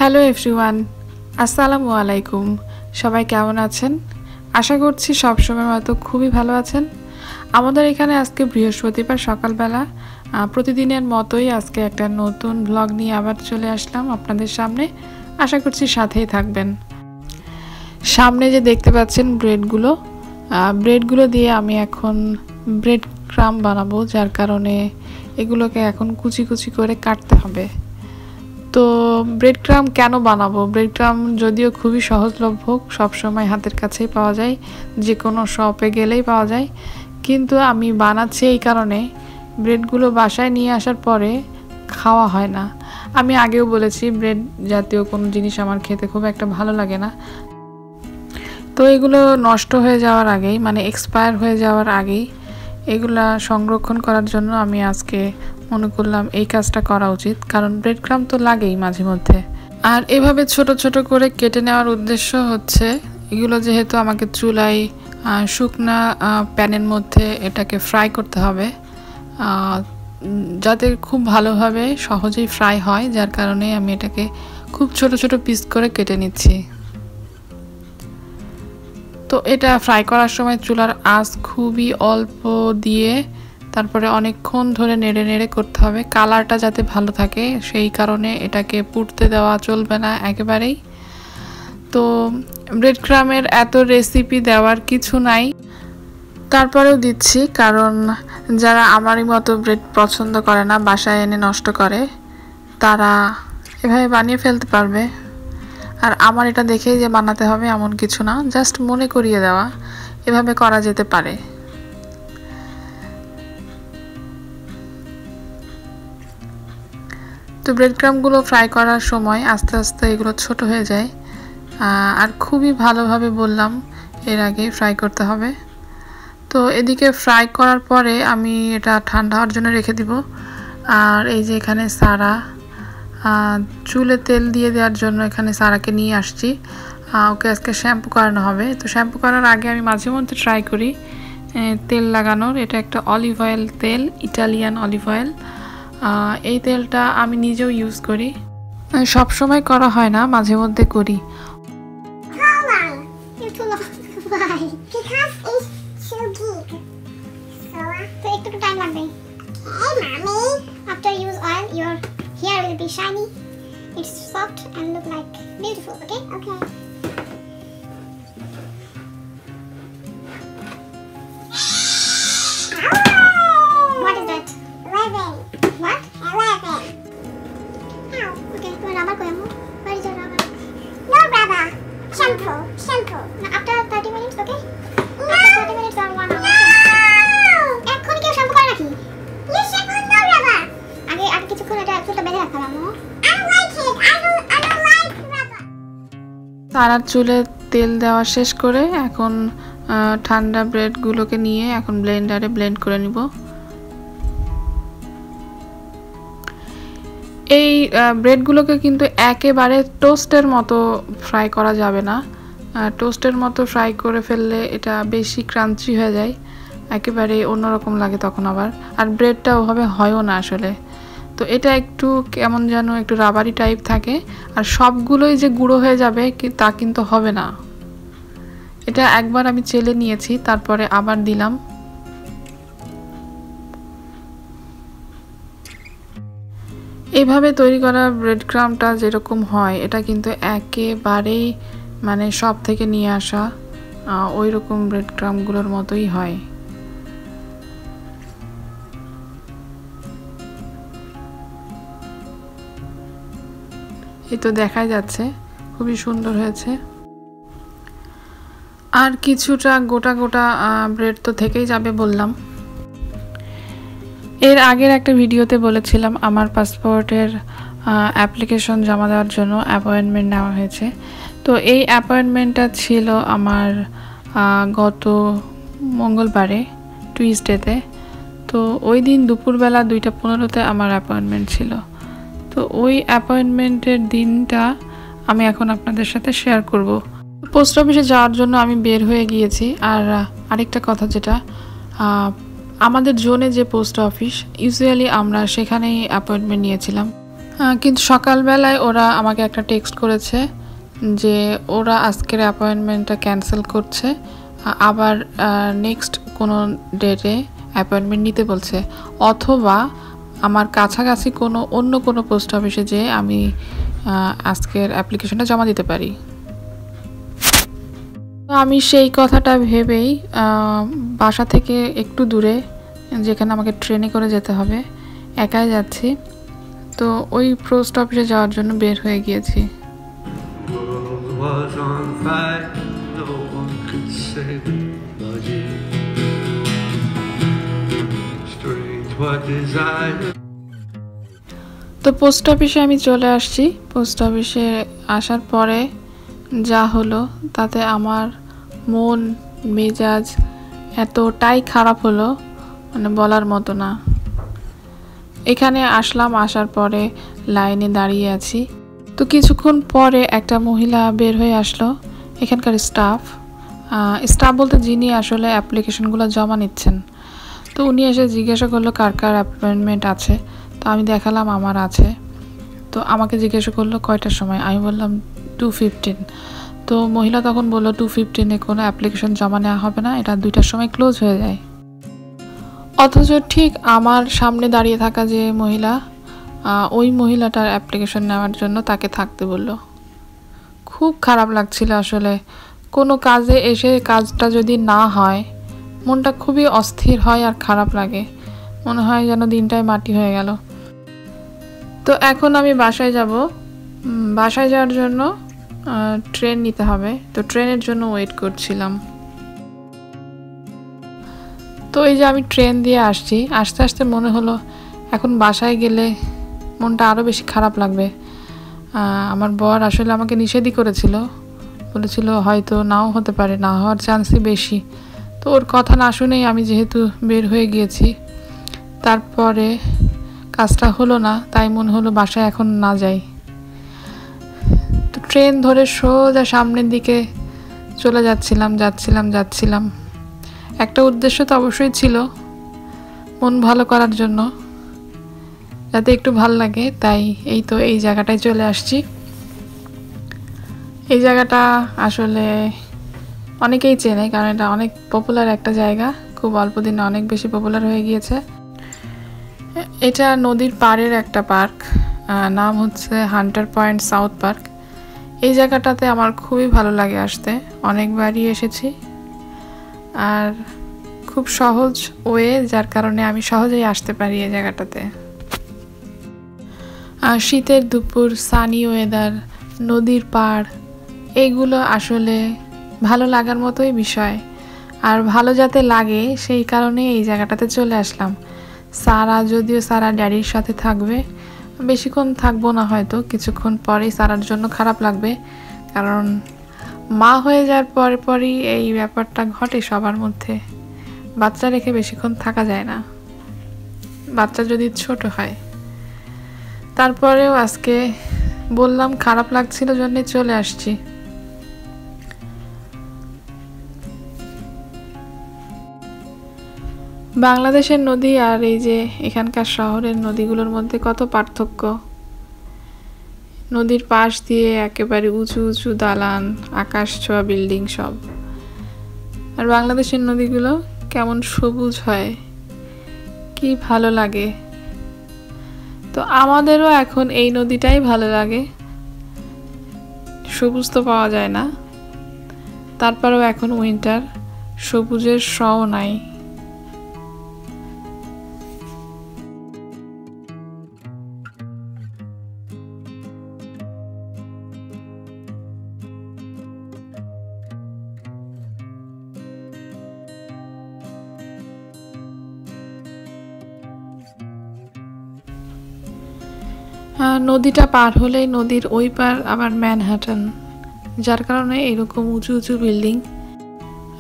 Hello everyone, আসসালামু আলাইকুম। সবাই কেমন আছেন? আশা করছি সবসময় মতো খুবই ভালো আছেন। আমাদের এখানে আজকে বৃহস্পতিবার সকালবেলা প্রতিদিনের মতোই আজকে একটা নতুন ব্লগ নিয়ে আবার চলে আসলাম আপনাদের সামনে। আশা করছি সাথেই থাকবেন। সামনে যে দেখতে পাচ্ছেন ব্রেডগুলো দিয়ে আমি এখন ব্রেড ক্রাম্ব বানাবো, যার কারণে এগুলোকে এখন কুচি কুচি করে কাটতে হবে। তো ব্রেড ক্রাম্ব কেন বানাবো? ব্রেড ক্রাম্ব যদিও খুবই সহজলভ্য, সবসময় হাতের কাছেই পাওয়া যায়, যে কোনো শপে গেলেই পাওয়া যায়, কিন্তু আমি বানাচ্ছি এই কারণে ব্রেডগুলো বাসায় নিয়ে আসার পরে খাওয়া হয় না। আমি আগেও বলেছি ব্রেড জাতীয় কোনো জিনিস আমার খেতে খুব একটা ভালো লাগে না। তো এগুলো নষ্ট হয়ে যাওয়ার আগেই, মানে এক্সপায়ার হয়ে যাওয়ার আগেই এগুলা সংরক্ষণ করার জন্য আমি আজকে মনে করলাম এই কাজটা করা উচিত, কারণ ব্রেড ক্রাম্ব তো লাগেই মাঝে মধ্যে। আর এভাবে ছোট ছোট করে কেটে নেওয়ার উদ্দেশ্য হচ্ছে এগুলো যেহেতু আমাকে চুলায় শুকনা প্যানের মধ্যে এটাকে ফ্রাই করতে হবে, যাতে খুব ভালোভাবে সহজেই ফ্রাই হয়, যার কারণে আমি এটাকে খুব ছোট ছোট পিস করে কেটে নিচ্ছি। তো এটা ফ্রাই করার সময় চুলার আঁচ খুবই অল্প দিয়ে তারপরে অনেকক্ষণ ধরে নেড়ে নেড়ে করতে হবে, কালারটা যাতে ভালো থাকে, সেই কারণে এটাকে পুড়তে দেওয়া চলবে না একেবারেই। তো ব্রেড ক্রাম্বের এত রেসিপি দেওয়ার কিছু নাই, তারপরেও দিচ্ছি কারণ যারা আমারই মতো ব্রেড পছন্দ করে না, বাসায় এনে নষ্ট করে, তারা এভাবে বানিয়ে ফেলতে পারবে। আর আমার এটা দেখেই যে বানাতে হবে এমন কিছু না, জাস্ট মনে করিয়ে দেওয়া, এভাবে করা যেতে পারে। তো ব্রেড ক্রাম্বগুলো ফ্রাই করার সময় আস্তে আস্তে এগুলো ছোট হয়ে যায়, আর খুবই ভালোভাবে বললাম এর আগে ফ্রাই করতে হবে। তো এদিকে ফ্রাই করার পরে আমি এটা ঠান্ডা হওয়ার জন্য রেখে দিব। আর এই যে এখানে সারা, চুলে তেল দিয়ে দেওয়ার জন্য এখানে সারাকে নিয়ে আসছি, ওকে আজকে শ্যাম্পু করানো হবে। তো শ্যাম্পু করার আগে আমি মাঝে মধ্যে ট্রাই করি তেল লাগানোর। এটা একটা অলিভ অয়েল তেল, ইটালিয়ান অলিভ অয়েল। এই তেলটা আমি নিজেও ইউজ করি, সব সময় করা হয় না, মাঝে মধ্যে করি। Hair will be shiny, it's soft and look like beautiful, okay? Okay. What is that? 11. What? 11. How? Okay, your rubber ko yamu. Where is your rubber? No rubber. Shampoo. Now after 30 minutes, okay? No. After 30 minutes or 1 hour. No. Ekhoni keu shampoo kore rakhi. You shampoo no rubber. আগে কিছুক্ষণ এটা চুলটা বেঁধে রাখলাম। সারার চুলে তেল দেওয়া শেষ করে এখন ঠান্ডা ব্রেডগুলোকে নিয়ে এখন ব্লেন্ডারে ব্লেন্ড করে নিব। এই ব্রেডগুলোকে কিন্তু একেবারে টোস্টের মতো ফ্রাই করা যাবে না, টোস্টের মতো ফ্রাই করে ফেললে এটা বেশি ক্রাঞ্চি হয়ে যায়, একেবারে অন্যরকম লাগে তখন আবার, আর ব্রেডটা ওভাবে হয়ও না আসলে। তো এটা একটু কেমন যেন একটু রাবারি টাইপ থাকে, আর সবগুলোই যে গুঁড়ো হয়ে যাবে তা কিন্তু হবে না। এটা একবার আমি চেলে নিয়েছি, তারপরে আবার দিলাম। এইভাবে তৈরি করা ব্রেড ক্রাম্বটা যেরকম হয় এটা কিন্তু একেবারেই মানে সব থেকে নিয়ে আসা ওই রকম ব্রেড ক্রাম্বগুলোর মতোই হয়। এই তো দেখাই যাচ্ছে খুবই সুন্দর হয়েছে। আর কিছুটা গোটা গোটা ব্রেড তো থেকেই যাবে বললাম। এর আগের একটা ভিডিওতে বলেছিলাম আমার পাসপোর্টের অ্যাপ্লিকেশন জমা দেওয়ার জন্য অ্যাপয়েন্টমেন্ট নেওয়া হয়েছে। তো এই অ্যাপয়েন্টমেন্টটা ছিল আমার গত মঙ্গলবারে, টুইসডেতে। তো ওই দিন দুপুরবেলা 2:15-তে আমার অ্যাপয়েন্টমেন্ট ছিল। তো ওই অ্যাপয়েন্টমেন্টের দিনটা আমি এখন আপনাদের সাথে শেয়ার করব। পোস্ট অফিসে যাওয়ার জন্য আমি বের হয়ে গিয়েছি। আর আরেকটা কথা, যেটা আমাদের জোনে যে পোস্ট অফিস, ইউজুয়ালি আমরা সেখানেই অ্যাপয়েন্টমেন্ট নিয়েছিলাম। কিন্তু সকালবেলায় ওরা আমাকে একটা টেক্সট করেছে যে ওরা আজকের অ্যাপয়েন্টমেন্টটা ক্যান্সেল করছে, আবার নেক্সট কোনো ডেটে অ্যাপয়েন্টমেন্ট নিতে বলছে, অথবা আমার কাছাকাছি অন্য কোনো পোস্ট অফিসে যেয়ে আমি আজকের অ্যাপ্লিকেশনটা জমা দিতে পারি। তো আমি সেই কথাটা ভেবেই বাসা থেকে একটু দূরে, যেখানে আমাকে ট্রেনে করে যেতে হবে, একাই যাচ্ছি। তো ওই পোস্ট অফিসে যাওয়ার জন্য বের হয়ে গিয়েছি। তো পোস্ট অফিসে আমি চলে আসছি। পোস্ট অফিসে আসার পরে যা হলো তাতে আমার মন মেজাজ এতটাই খারাপ হলো, মানে বলার মতো না। এখানে আসলাম, আসার পরে লাইনে দাঁড়িয়ে আছি। তো কিছুক্ষণ পরে একটা মহিলা বের হয়ে আসলো, এখানকার স্টাফ বলতে যিনি আসলে অ্যাপ্লিকেশনগুলো জমা নিচ্ছেন। তো উনি এসে জিজ্ঞাসা করলো কার কার অ্যাপয়েন্টমেন্ট আছে। তো আমি দেখালাম আমার আছে। তো আমাকে জিজ্ঞাসা করলো কয়টার সময়, আমি বললাম 2:15। তো মহিলা তখন বললো 2:15-এ কোনো অ্যাপ্লিকেশন জমা নেওয়া হবে না, এটা 2টার সময় ক্লোজ হয়ে যায়। অথচ ঠিক আমার সামনে দাঁড়িয়ে থাকা যে মহিলা, ওই মহিলাটার অ্যাপ্লিকেশন নেওয়ার জন্য তাকে থাকতে বললো। খুব খারাপ লাগছিল আসলে। কোনো কাজে এসে কাজটা যদি না হয় মনটা খুবই অস্থির হয় আর খারাপ লাগে, মনে হয় যেন দিনটাই মাটি হয়ে গেল। তো এখন আমি বাসায় যাব। বাসায় যাওয়ার জন্য ট্রেন নিতে হবে। তো ট্রেনের জন্য ওয়েট করছিলাম। তো এই যে আমি ট্রেন দিয়ে আসছি, আস্তে আস্তে মনে হলো এখন বাসায় গেলে মনটা আরও বেশি খারাপ লাগবে। আমার বর আসলে আমাকে নিষেধই করেছিল, বলেছিল হয়তো নাও হতে পারে, না হওয়ার চান্সই বেশি। তো ওর কথা না শুনেই আমি যেহেতু বের হয়ে গিয়েছি, তারপরে কাজটা হলো না, তাই মনে হলো বাসায় এখন না যাই। তো ট্রেন ধরে সোজা সামনের দিকে চলে যাচ্ছিলাম। একটা উদ্দেশ্য তো অবশ্যই ছিল, মন ভালো করার জন্য, যাতে একটু ভালো লাগে। তাই এই তো এই জায়গাটায় চলে আসছি। এই জায়গাটা আসলে অনেকেই চেনে, কারণ এটা অনেক পপুলার একটা জায়গা, খুব অল্প দিনে অনেক বেশি পপুলার হয়ে গিয়েছে। এটা নদীর পাড়ের একটা পার্ক, নাম হচ্ছে হান্টার পয়েন্ট সাউথ পার্ক। এই জায়গাটাতে আমার খুবই ভালো লাগে আসতে, অনেকবারই এসেছি। আর খুব সহজ ওয়ে, যার কারণে আমি সহজেই আসতে পারি এই জায়গাটাতে। আর শীতের দুপুর, সানি ওয়েদার, নদীর পাড়, এইগুলো আসলে ভালো লাগার মতোই বিষয়। আর ভালো যাতে লাগে সেই কারণে এই জায়গাটাতে চলে আসলাম। যদিও সারা ড্যাডির সাথে থাকবে, বেশিক্ষণ থাকবো না, হয়তো কিছুক্ষণ পরেই সারার জন্য খারাপ লাগবে, কারণ মা হয়ে যাওয়ার পরই এই ব্যাপারটা ঘটে সবার মধ্যে। বাচ্চা রেখে বেশিক্ষণ থাকা যায় না, বাচ্চা যদি ছোট হয়। তারপরেও আজকে বললাম খারাপ লাগছিল জন্যে চলে আসছি। বাংলাদেশের নদী আর এই যে এখানকার শহরের নদীগুলোর মধ্যে কত পার্থক্য। নদীর পাশ দিয়ে একেবারে উঁচু উঁচু দালান, আকাশ ছোঁয়া বিল্ডিং সব। আর বাংলাদেশের নদীগুলো কেমন সবুজ হয়, কি ভালো লাগে। তো আমাদেরও এখন এই নদীটাই ভালো লাগে। সবুজ তো পাওয়া যায় না, তারপরেও এখন উইন্টার, সবুজের শও নাই। নদীটা পার হলেই নদীর ওই পার আবার ম্যানহাটন, যার কারণে এরকম উঁচু উঁচু বিল্ডিং।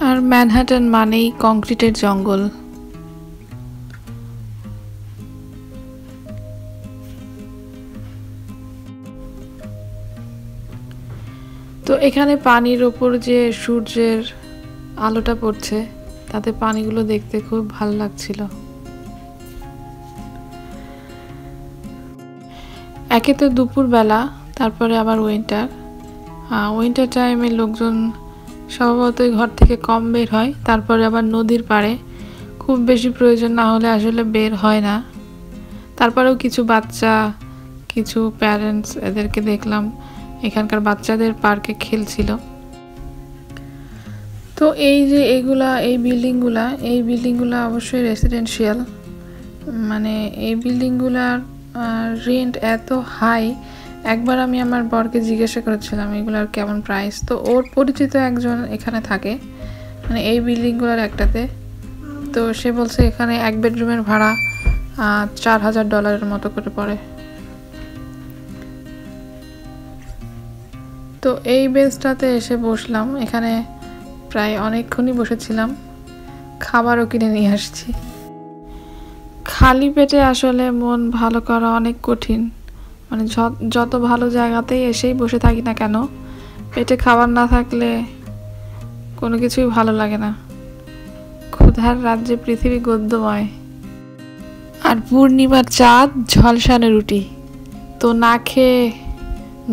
আর ম্যানহাটন মানেই কংক্রিটের জঙ্গল। তো এখানে পানির ওপর যে সূর্যের আলোটা পড়ছে, তাতে পানিগুলো দেখতে খুব ভালো লাগছিল। একে তো দুপুরবেলা, তারপরে আবার উইন্টার টাইমে লোকজন স্বভাবতই ঘর থেকে কম বের হয়। তারপরে আবার নদীর পাড়ে খুব বেশি প্রয়োজন না হলে আসলে বের হয় না। তারপরেও কিছু বাচ্চা, কিছু প্যারেন্টস এদেরকে দেখলাম এখানকার বাচ্চাদের পার্কে খেলছিল। তো এই যে এই বিল্ডিংগুলা অবশ্যই রেসিডেন্সিয়াল, মানে এই বিল্ডিংগুলার রেন্ট এত হাই। একবার আমি আমার বরকে জিজ্ঞাসা করেছিলাম এগুলার কেমন প্রাইস, তো ওর পরিচিত একজন এখানে থাকে, মানে এই বিল্ডিংগুলোর একটাতে। তো সে বলছে এখানে 1 বেডরুমের ভাড়া $4000 মতো করে পড়ে। তো এই বেঞ্চটাতে এসে বসলাম, এখানে প্রায় অনেকক্ষণই বসেছিলাম, খাবারও কিনে নিয়ে আসছি। খালি পেটে আসলে মন ভালো করা অনেক কঠিন, মানে যত ভালো জায়গাতেই এসেই বসে থাকি না কেন, পেটে খাবার না থাকলে কোনো কিছুই ভালো লাগে না। ক্ষুধার রাজ্যে পৃথিবী গদ্যময়। আর পূর্ণিমার চাঁদ, ঝলসানো রুটি, তো না খেয়ে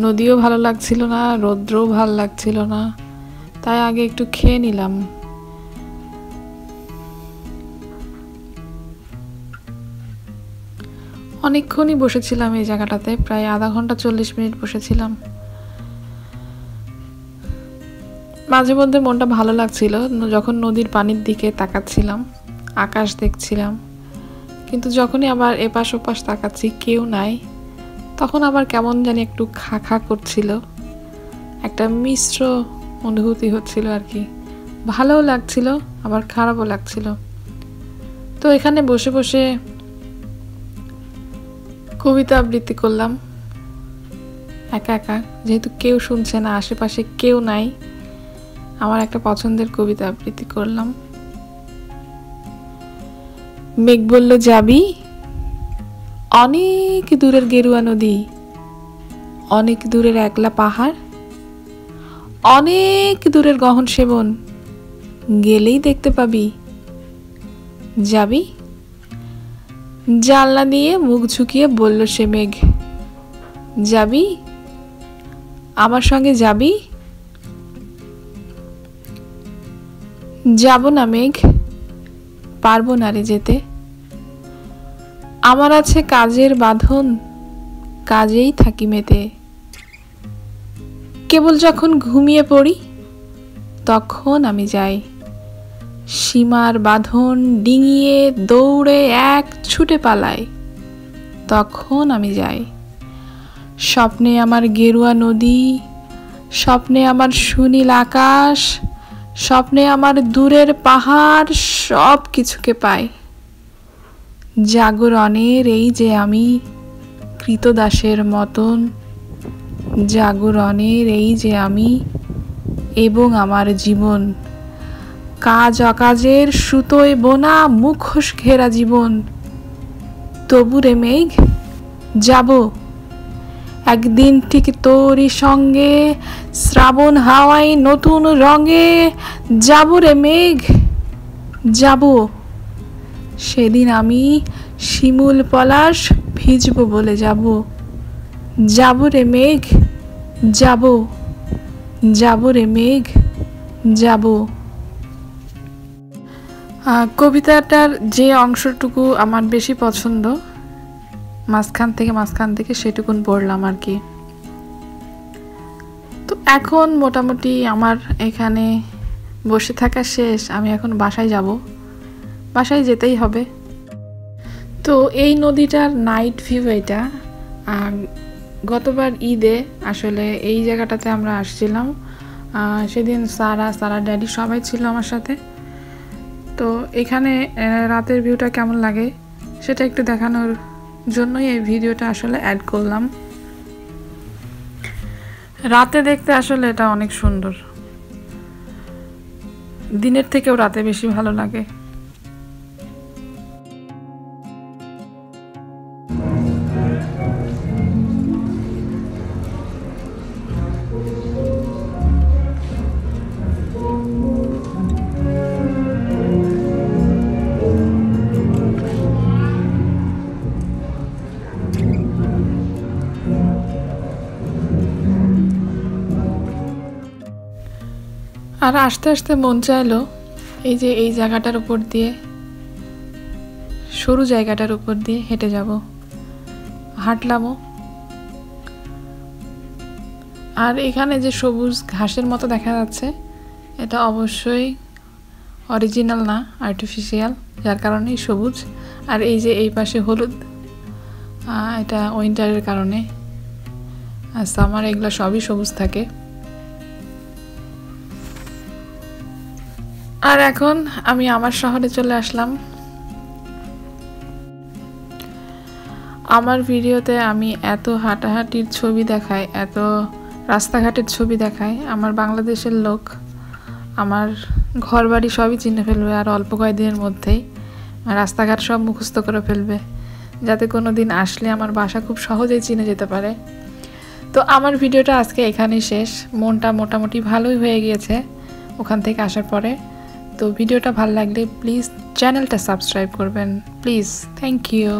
নদীও ভালো লাগছিল না, রৌদ্রও ভালো লাগছিল না, তাই আগে একটু খেয়ে নিলাম। অনেকক্ষণই বসেছিলাম এই জায়গাটাতে, প্রায় আধা ঘন্টা 40 মিনিট বসেছিলাম। মাঝে মধ্যে মনটা ভালো লাগছিল যখন নদীর পানির দিকে তাকাচ্ছিলাম, আকাশ দেখছিলাম, কিন্তু যখনই আবার এপাশ ওপাশ তাকাচ্ছি কেউ নাই, তখন আবার কেমন জানি একটু খা খা করছিল, একটা মিশ্র অনুভূতি হচ্ছিল আর কি। ভালোও লাগছিল আবার খারাপও লাগছিল। তো এখানে বসে বসে কবিতা আবৃত্তি করলাম একা একা, যেহেতু কেউ শুনছে না, আশেপাশে কেউ নাই, আমার একটা পছন্দের কবিতা আবৃত্তি করলাম। মেঘ বলল যাবি, অনেক দূরের গেরুয়া নদী, অনেক দূরের একলা পাহাড়, অনেক দূরের গহন সেবন, গেলেই দেখতে পাবি। যাবি? জানলা দিয়ে মুখ ঝুঁকিয়ে বলল সে মেঘ, যাবি? আমার সঙ্গে যাবি? যাব না মেঘ, পারবো না রে যেতে, আমার আছে কাজের বাঁধন, কাজেই থাকি মেতে। কেবল যখন ঘুমিয়ে পড়ি তখন আমি যাই, সীমার বাঁধন ডিঙিয়ে দৌড়ে এক ছুটে পালাই, তখন আমি যাই। স্বপ্নে আমার গেরুয়া নদী, স্বপ্নে আমার সুনীল আকাশ, স্বপ্নে আমার দূরের পাহাড়, সব কিছুকে পাই। জাগরণের এই যে আমি কৃতদাসের মতন, জাগরণের এই যে আমি এবং আমার জীবন, কাজ অকাজের সুতোয় বোনা মুখোশ ঘেরা জীবন। তবু রে মেঘ যাব, একদিন ঠিক তোরই সঙ্গে শ্রাবণ হাওয়ায় নতুন রঙে, যাব রে মেঘ যাব, সেদিন আমি শিমুল পলাশ ভিজব বলে যাব। যাব রে মেঘ যাব, যাব রে মেঘ যাব। কবিতাটার যে অংশটুকু আমার বেশি পছন্দ, মাঝখান থেকে সেটুকুন পড়লাম আর কি। তো এখন মোটামুটি আমার এখানে বসে থাকা শেষ, আমি এখন বাসায় যাব, বাসায় যেতেই হবে। তো এই নদীটার নাইট ভিউ এটা। গতবার ঈদে আসলে এই জায়গাটাতে আমরা আসছিলাম, সেদিন সারা ড্যাডি সবাই ছিল আমার সাথে। তো এখানে রাতের ভিউটা কেমন লাগে সেটা একটু দেখানোর জন্যই এই ভিডিওটা আসলে অ্যাড করলাম। রাতে দেখতে আসলে এটা অনেক সুন্দর, দিনের থেকেও রাতে বেশি ভালো লাগে। আর আস্তে আস্তে মন চাইলো এই যে এই জায়গাটার উপর দিয়ে, সরু জায়গাটার উপর দিয়ে হেঁটে যাব। হাঁটলামও। আর এখানে যে সবুজ ঘাসের মতো দেখা যাচ্ছে, এটা অবশ্যই অরিজিনাল না, আর্টিফিশিয়াল, যার কারণেই সবুজ। আর এই যে এই পাশে হলুদ, এটা উইন্টারের কারণে। আর সামার এগুলো সবই সবুজ থাকে। আর এখন আমি আমার শহরে চলে আসলাম। আমার ভিডিওতে আমি এত হাঁটাহাঁটির ছবি দেখাই, এত রাস্তাঘাটের ছবি দেখাই, আমার বাংলাদেশের লোক আমার ঘর বাড়ি সবই চিনে ফেলবে। আর অল্প কয়েকদিনের মধ্যেই রাস্তাঘাট সব মুখস্থ করে ফেলবে, যাতে কোনো দিন আসলে আমার বাসা খুব সহজেই চিনে যেতে পারে। তো আমার ভিডিওটা আজকে এখানেই শেষ। মনটা মোটামুটি ভালোই হয়ে গিয়েছে ওখান থেকে আসার পরে। তো ভিডিওটা ভালো লাগলে প্লিজ চ্যানেলটা সাবস্ক্রাইব করবেন, প্লিজ। Thank you.